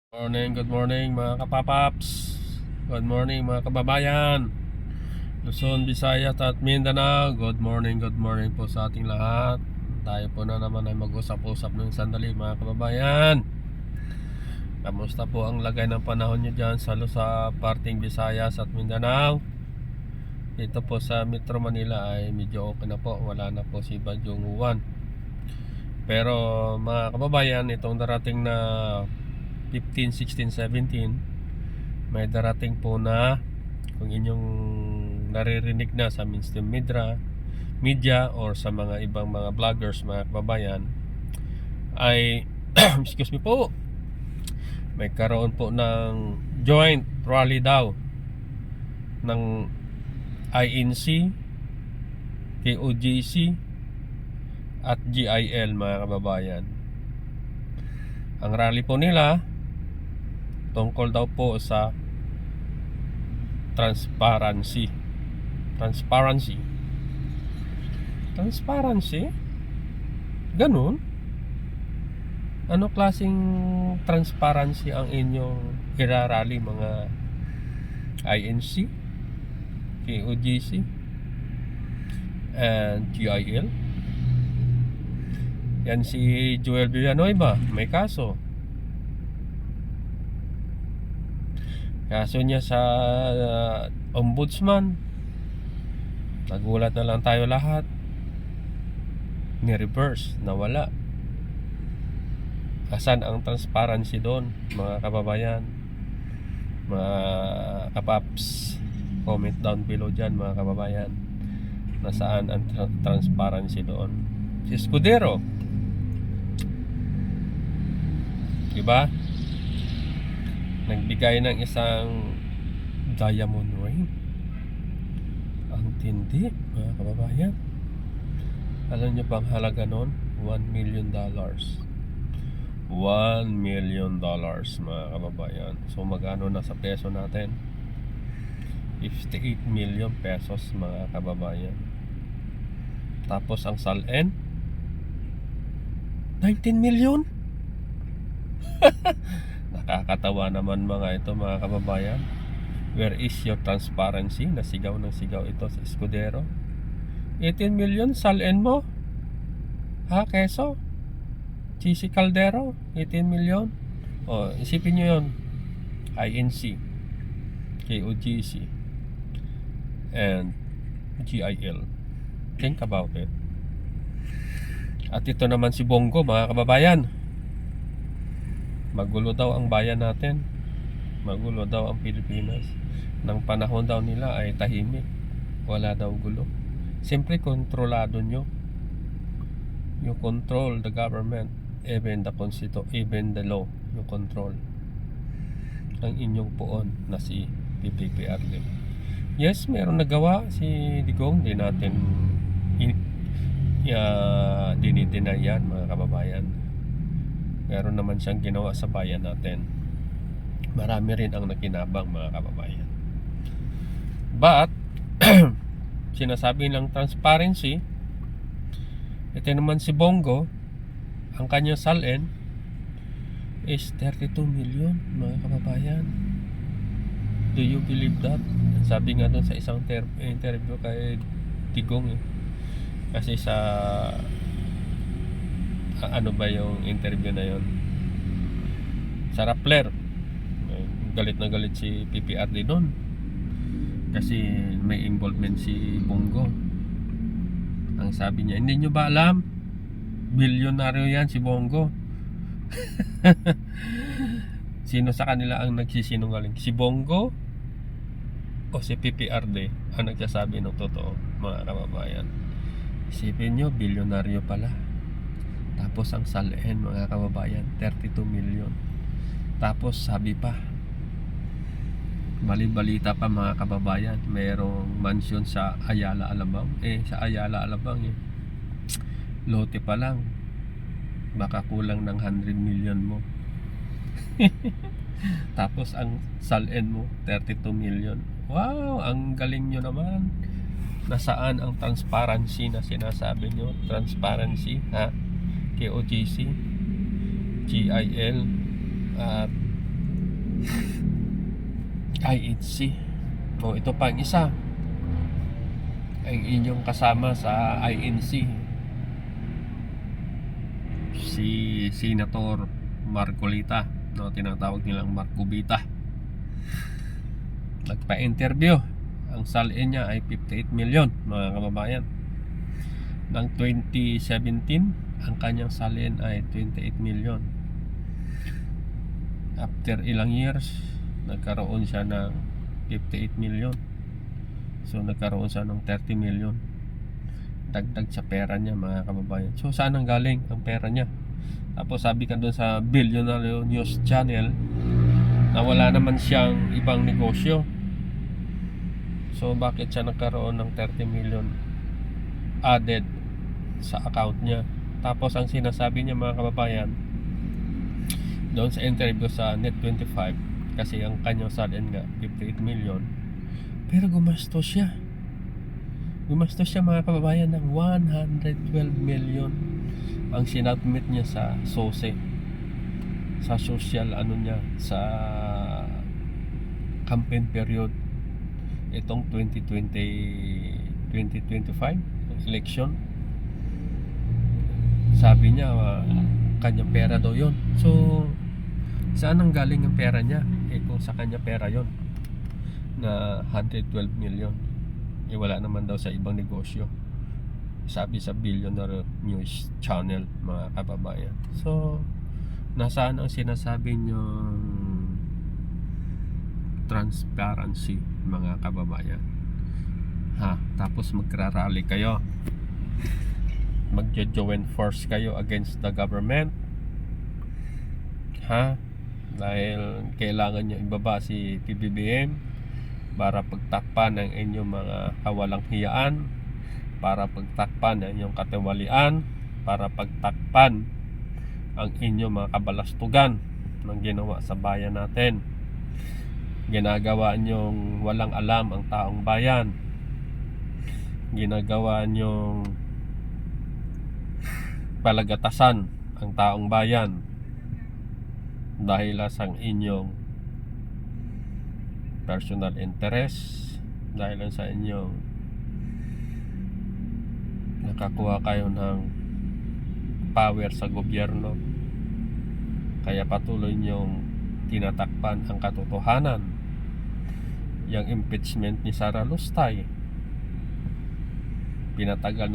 Good morning mga kapapaps. Good morning mga kababayan. Luzon, Visayas at Mindanao. Good morning po sa ating lahat. Tayo po na naman ay mag-usap-usap ng sandali mga kababayan. Kamusta po ang lagay ng panahon nyo dyan sa parting Visayas at Mindanao? Dito po sa Metro Manila ay medyo okay na po. Wala na po si Bagyong Juan. Pero mga kababayan, itong darating na 15, 16, 17 may darating po na, kung inyong naririnig na sa mainstream media or sa mga ibang mga vloggers mga kababayan ay excuse me po, may karoon po ng joint rally daw ng INC, KOJC at GIL mga kababayan. Ang rally po nila tungkol daw po sa transparency. Ganun? Ano klaseng transparency ang inyong irarally mga INC, KOGC and GIL? Yan si Joel Villanueva may kaso niya sa ombudsman. Nagulat na lang tayo lahat, ni-reverse, nawala. Asan ang transparency doon mga kababayan, mga kapaps? Comment down below dyan mga kababayan, nasaan ang transparency doon? Si Escudero, diba, nagbigay ng isang diamond ring. Ang tindi mga kababayan. Alam nyo bang halaga nun? $1 million. $1 million mga kababayan. So magano na sa peso natin? 58 million pesos mga kababayan. Tapos ang salin 19 million. Nakakatawa naman mga ito mga kababayan. Where is your transparency? Nasigaw ng sigaw ito sa Escudero. 18 million salin mo? Ha, keso? Chisi Caldero 18 million. O, isipin nyo yun. INC, KOGC and GIL. Think about it. At ito naman si Bongo mga kababayan. Magulo daw ang bayan natin, magulo daw ang Pilipinas. Nang panahon daw nila ay tahimik, wala daw gulo. Siyempre kontrolado nyo. You control the government, even the constitution, even the law. You control ang inyong poon na si PPPRD. Yes, meron nagawa si Digong, di natin dinideny yan mga kababayan. Meron naman siyang ginawa sa bayan natin. Marami rin ang nakinabang mga kababayan. But sinasabi ng transparency, ito naman si Bongo, ang kanyang salin is 32 million mga kababayan. Do you believe that? Sabi nga doon sa isang interview kay Digong kasi sa ano ba yung interview na yon, sa Rappler, galit na galit si PPRD doon kasi may involvement si Bongo. Ang sabi niya, hindi nyo ba alam, bilyonaryo yan si Bongo. Sino sa kanila ang nagsisinungaling, si Bongo o si PPRD ang nagsasabi ng totoo mga kababayan? Isipin nyo, bilyonaryo pala. Tapos ang salin mga kababayan 32 million. Tapos sabi pa, bali-balita pa mga kababayan, mayroong mansion sa Ayala Alabang. Sa Ayala Alabang lote pa lang baka kulang ng 100 million mo. Tapos ang salin mo 32 million. Wow, ang galing nyo naman. Nasaan ang transparency na sinasabi nyo? Transparency, ha? KOGC, GIL at INC. O ito pa ang isa, ang inyong kasama sa INC, si Senator Marcolita, no, tinatawag nilang Marcobita. Nagpa-interview. Ang salin niya ay 58 million, mga kababayan. Ng 2017, ang kanyang salin ay 28 million. After ilang years, nagkaroon siya ng 58 million. So nagkaroon siya ng 30 million. Dagdag sa pera niya, mga kababayan. So saan ang galing ang pera niya? Tapos sabi ka doon sa Billionaire News Channel na wala naman siyang ibang negosyo. So bakit siya nagkaroon ng 30 million added sa account niya? Tapos ang sinasabi niya, mga kababayan, doon sa interview sa Net25, kasi ang kanyang salin nga 58 million, pero gumastos siya, mga kababayan, ng 112 million ang sinubmit niya sa SOSE, sa social niya, sa campaign period itong 2025 election. Sabi niya kanyang pera daw yun. So saan ang galing ang pera niya? Kung sa kanya pera yon na 112 million, wala naman daw sa ibang negosyo, sabi sa Billionaire News Channel, mga kababayan. So nasaan ang sinasabi niyong transparency, mga kababayan? Tapos magrarally kayo, magjo-join force kayo against the government, dahil kailangan nyo ibaba si PBBM para pagtakpan ang inyong mga kawalang hiyaan, para pagtakpan ang inyong katiwalian, para pagtakpan ang inyong mga kabalastugan ng ginawa sa bayan natin. Ginagawa nyong walang alam ang taong bayan, ginagawa nyong palagatasan ang taong bayan dahil sa inyong personal interest, dahil sa inyong nakakuha kayo ng power sa gobyerno, kaya patuloy nyong tinatakpan ang katotohanan. Yung impeachment ni Sara Lustay, pinatagal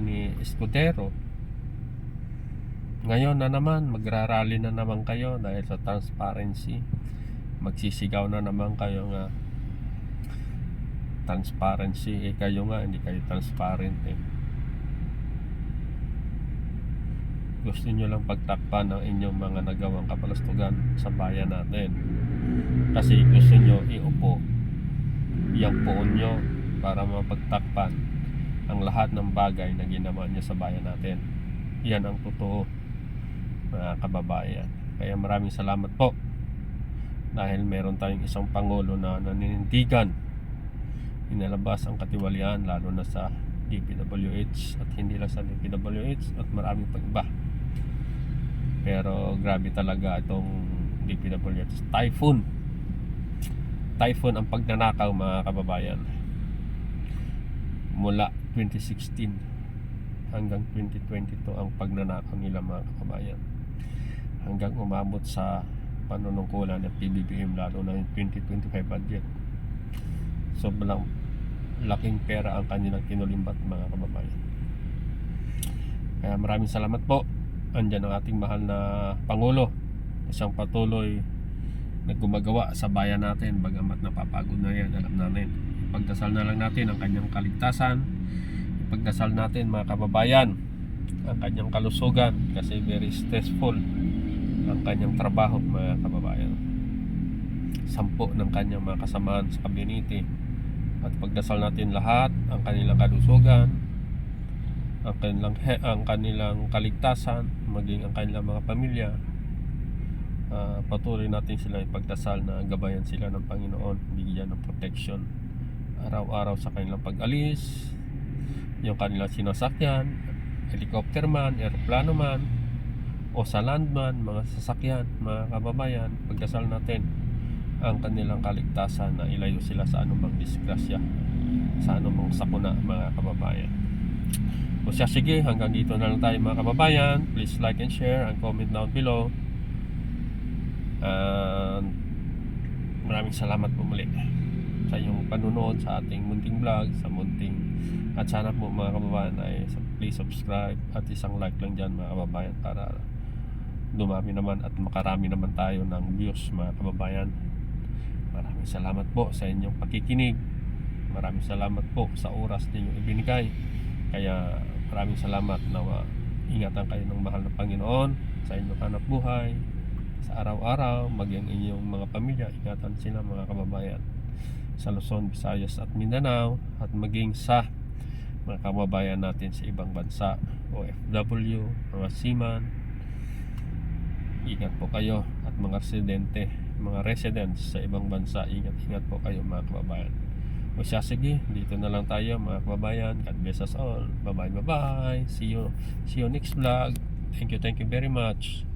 ni Escudero. Ngayon na naman, magrarally na naman kayo dahil sa transparency. Magsisigaw na naman kayo nga transparency. Kayo nga, hindi kayo transparent Gusto nyo lang pagtakpan ng inyong mga nagawang kapalastugan sa bayan natin. Kasi gusto nyo iupo yung poon nyo para mapagtakpan ang lahat ng bagay na ginawa nyo sa bayan natin. Yan ang totoo, mga kababayan. Kaya maraming salamat po dahil meron tayong isang pangulo na naninindigan, inalabas ang katiwalian, lalo na sa DPWH, at hindi lang sa DPWH at maraming pang iba. Pero grabe talaga itong DPWH. Typhoon ang pagnanakaw, mga kababayan. Mula 2016 hanggang 2022 ang pagnanakaw nila, mga kababayan, hanggang umabot sa panunungkulan ng PBBM, lalo na yung 2025 budget. Sobrang laking pera ang kanilang kinulimbat, mga kababayan. Kaya maraming salamat po. Andyan ang ating mahal na Pangulo, isang patuloy na gumagawa sa bayan natin, bagamat napapagod na yan, alam natin. Ipagdasal na lang natin ang kanyang kaligtasan, ipagdasal natin, mga kababayan, ang kanyang kalusugan, kasi very stressful ang kanyang trabaho, mga kababayan. 10 ng kanyang mga kasamaan sa kabinete, at pagdasal natin lahat ang kanilang kalusugan, ang kanilang kaligtasan, maging ang kanilang mga pamilya. Patuloy natin sila ipagdasal na gabayan sila ng Panginoon, bigyan ng protection araw-araw sa kanilang pag-alis, yung kanilang sinasakyan, helicopter man, aeroplano man, o sa land man, mga sasakyan, mga kababayan. Pagdasal natin ang kanilang kaligtasan na ilayo sila sa anumang disgrasya, sa anumang sakuna mga kababayan. O siya, sige, hanggang dito na lang tayo mga kababayan. Please like and share and comment down below. And maraming salamat po muli sa inyong panunood sa ating munting vlog, sa munting, at sana po mga kababayan ay please subscribe at isang like lang dyan mga kababayan, para dumami naman at makarami naman tayo ng views mga kababayan. Maraming salamat po sa inyong pakikinig. Maraming salamat po sa oras ninyong ibinigay. Kaya maraming salamat na ingatan kayo ng mahal na Panginoon sa inyong hanap buhay, sa araw-araw, maging inyong mga pamilya, ingatan sila mga kababayan sa Luzon, Visayas at Mindanao, at maging sa mga kababayan natin sa ibang bansa, OFW, mga seaman, ingat po kayo, at mga residents sa ibang bansa, ingat po kayo mga kababayan. O siya, sige, dito na lang tayo mga kababayan. God bless us all. Bye bye. See you next vlog. Thank you very much.